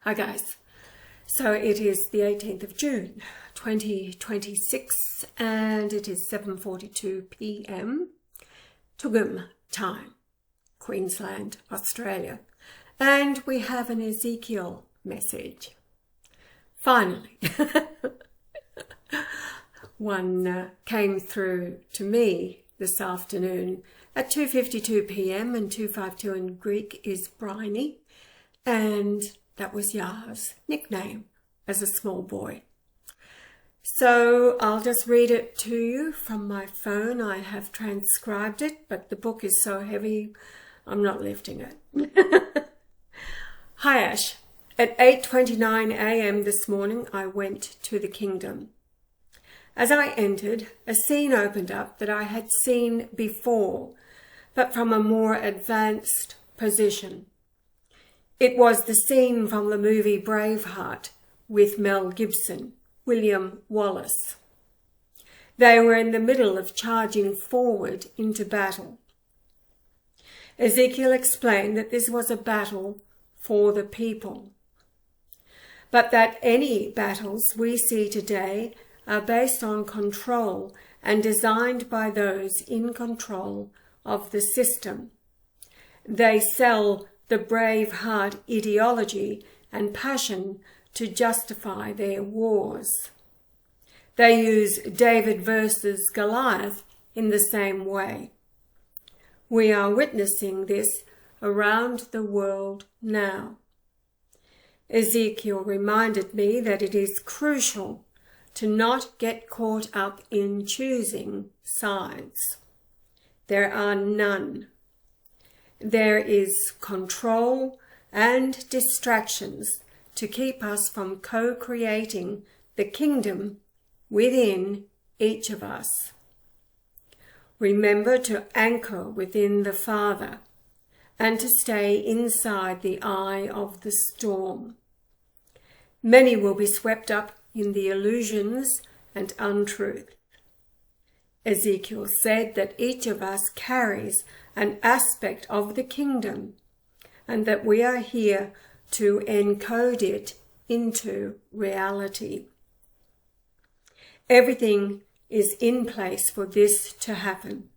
Hi guys, so it is the 18th of June 2026 and it is 7:42 p.m. Tugum time, Queensland, Australia, and we have an Ezekiel message. Finally, one came through to me this afternoon at 2:52 p.m. and 2:52 in Greek is briny, and that was Yah's nickname as a small boy. So I'll just read it to you from my phone. I have transcribed it, but the book is so heavy, I'm not lifting it. Hi Ash, at 8:29 a.m. this morning, I went to the kingdom. As I entered, a scene opened up that I had seen before, but from a more advanced position. It was the scene from the movie Braveheart with Mel Gibson, William Wallace. They were in the middle of charging forward into battle. Ezekiel explained that this was a battle for the people, but that any battles we see today are based on control and designed by those in control of the system. They sell the Braveheart ideology and passion to justify their wars. They use David versus Goliath in the same way. We are witnessing this around the world now. Ezekiel reminded me that it is crucial to not get caught up in choosing sides. There are none. There is control and distractions to keep us from co-creating the kingdom within each of us. Remember to anchor within the Father and to stay inside the eye of the storm. Many will be swept up in the illusions and untruth. Ezekiel said that each of us carries an aspect of the kingdom and that we are here to encode it into reality. Everything is in place for this to happen,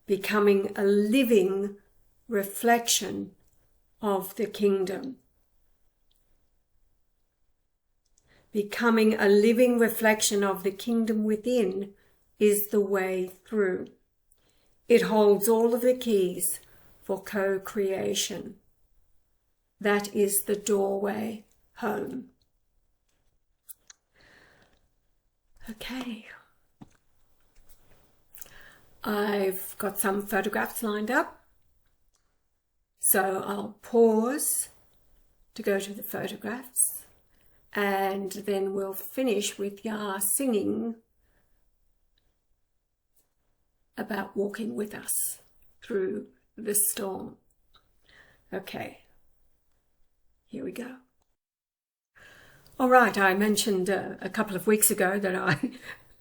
becoming a living reflection of the kingdom. Becoming a living reflection of the kingdom within is the way through. It holds all of the keys for co-creation. That is the doorway home. Okay. I've got some photographs lined up, so I'll pause to go to the photographs, and then we'll finish with Yah singing about walking with us through the storm. Okay, here we go. All right, I mentioned a couple of weeks ago that I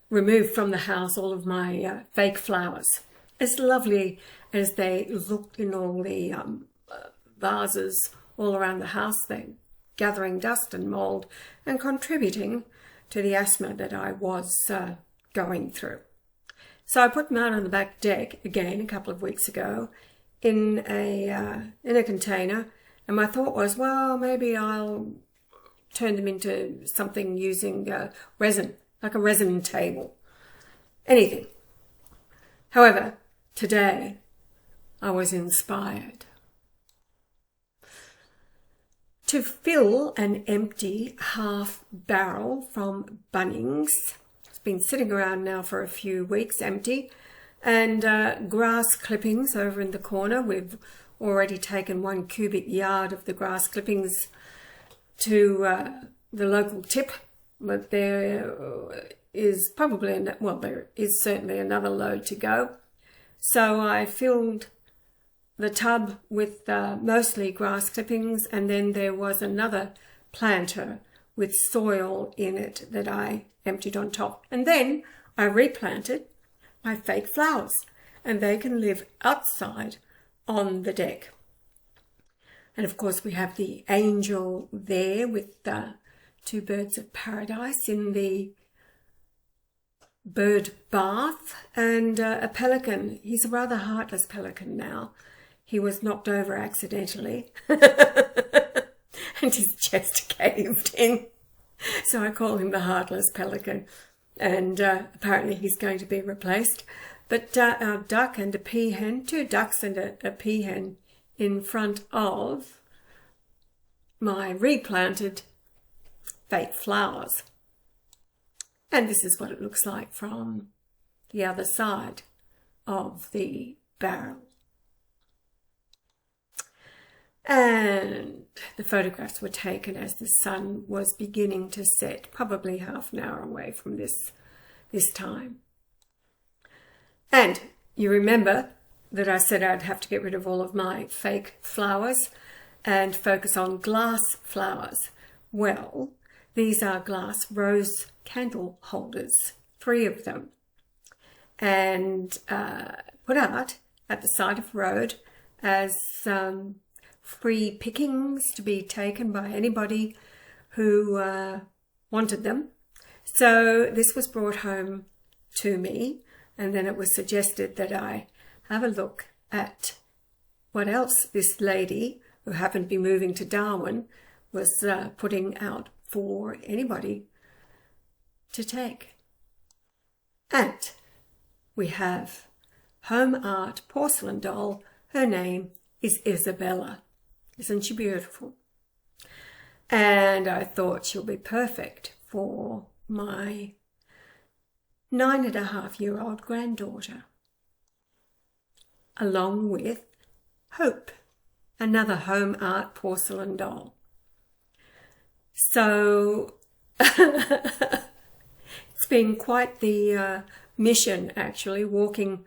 removed from the house all of my fake flowers. As lovely as they look in all the vases all around the house, they're gathering dust and mold and contributing to the asthma that I was going through. So I put them out on the back deck again a couple of weeks ago in a container, and my thought was, well, maybe I'll turn them into something using resin, like a resin table, anything. However, today I was inspired to fill an empty half barrel from Bunnings. Been sitting around now for a few weeks empty, and grass clippings over in the corner. We've already taken 1 cubic yard of the grass clippings to the local tip, but there is probably, there is certainly another load to go. So I filled the tub with mostly grass clippings, and then there was another planter with soil in it that I emptied on top. And then I replanted my fake flowers, and they can live outside on the deck. And of course we have the angel there with the two birds of paradise in the bird bath, and a pelican. He's a rather heartless pelican now. He was knocked over accidentally and his chest caved in. So I call him the heartless pelican, and apparently he's going to be replaced. But our duck and a peahen, 2 ducks and a peahen in front of my replanted fake flowers. And this is what it looks like from the other side of the barrel. And the photographs were taken as the sun was beginning to set, probably half an hour away from this time. And you remember that I said I'd have to get rid of all of my fake flowers and focus on glass flowers. Well, these are glass rose candle holders, 3 of them, and put out at the side of the road as free pickings to be taken by anybody who wanted them. So this was brought home to me, and then it was suggested that I have a look at what else this lady, who happened to be moving to Darwin, was putting out for anybody to take. And we have home art porcelain doll. Her name is Isabella. Isn't she beautiful? And I thought she'll be perfect for my 9.5-year-old granddaughter, along with Hope, another home art porcelain doll. So it's been quite the mission, actually, walking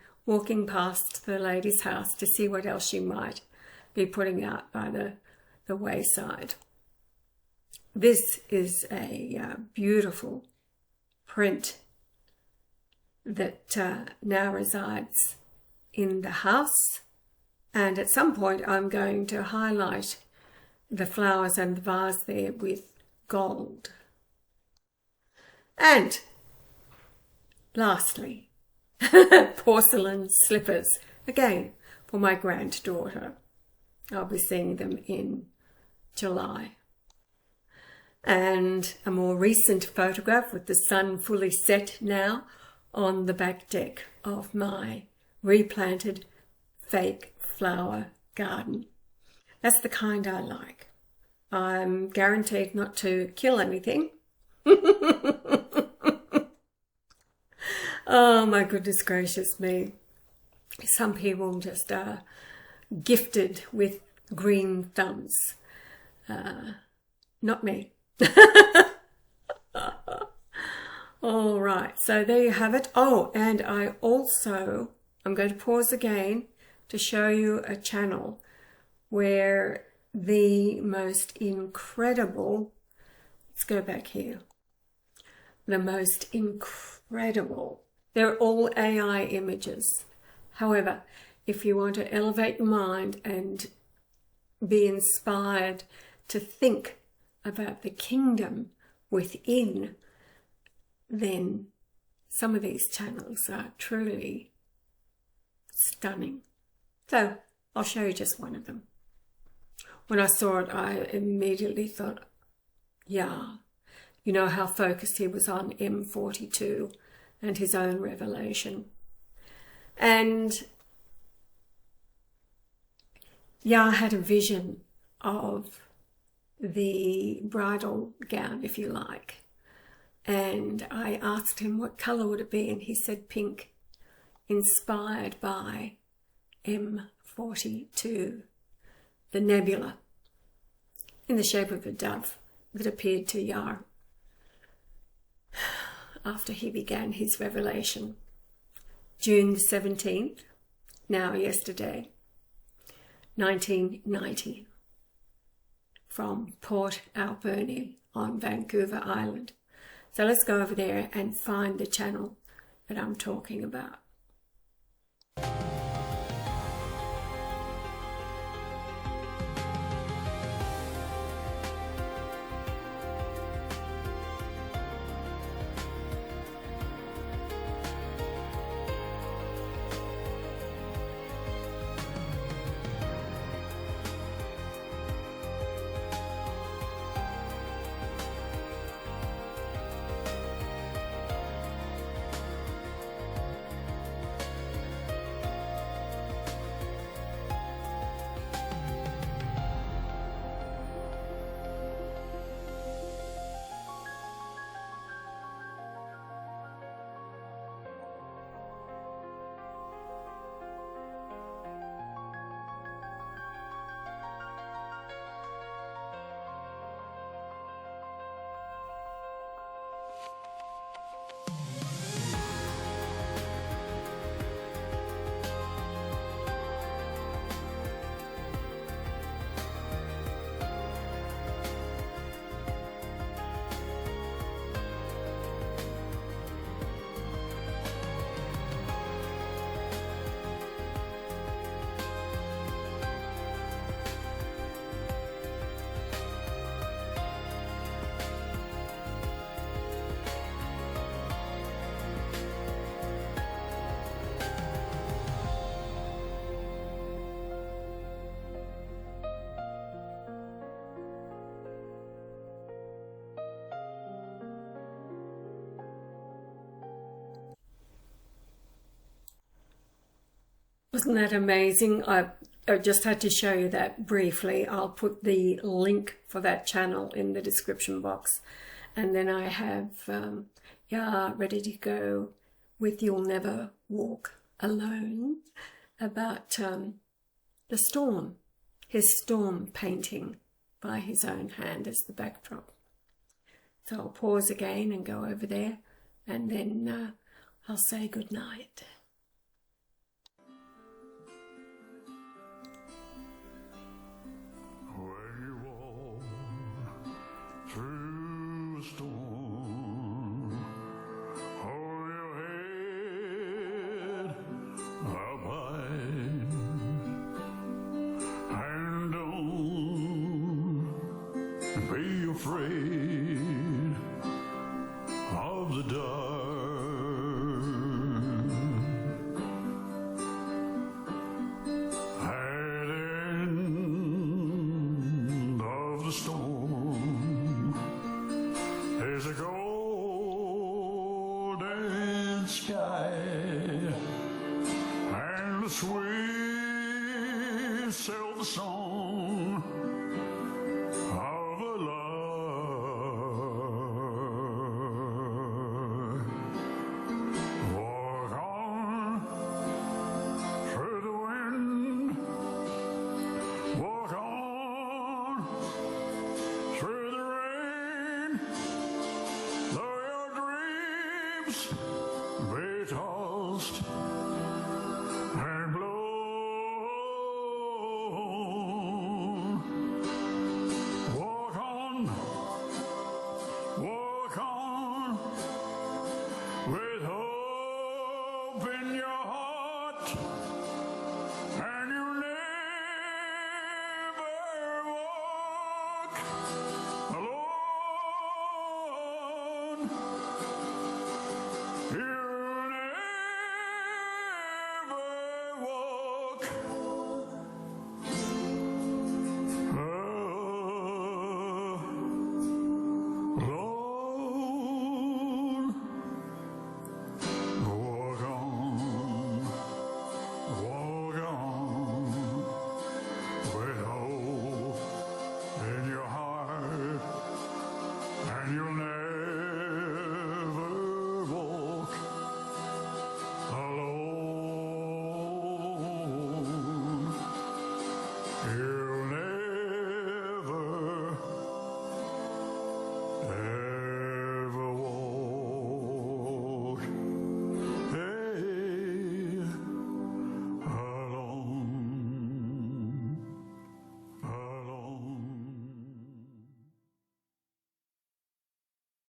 past the lady's house to see what else she might be putting out by the wayside. This is a beautiful print that now resides in the house, and at some point I'm going to highlight the flowers and the vase there with gold. And lastly, porcelain slippers, again for my granddaughter. I'll be seeing them in July. And a more recent photograph with the sun fully set now on the back deck of my replanted fake flower garden. That's the kind I like. I'm guaranteed not to kill anything. Oh my goodness gracious me. Some people just are gifted with green thumbs. Not me. All right, so there you have it. Oh, and I'm going to pause again to show you a channel where the most incredible, let's go back here, the most incredible, they're all AI images. However, if you want to elevate your mind and be inspired to think about the kingdom within, then some of these channels are truly stunning. So I'll show you just one of them. When I saw it, I immediately thought, yeah, you know how focused he was on M42 and his own revelation. And yeah, I had a vision of the bridal gown, if you like. And I asked him what colour would it be, and he said pink, inspired by M42, the nebula, in the shape of a dove that appeared to Yah after he began his revelation. June the 17th, now yesterday, 1990, from Port Alberni on Vancouver Island. So let's go over there and find the channel that I'm talking about. Wasn't that amazing? I just had to show you that briefly. I'll put the link for that channel in the description box. And then I have ready to go with You'll Never Walk Alone, about the storm, his storm painting by his own hand as the backdrop. So I'll pause again and go over there, and then I'll say good night. When you walk through a storm, hold your head up high, and don't be afraid of the dark.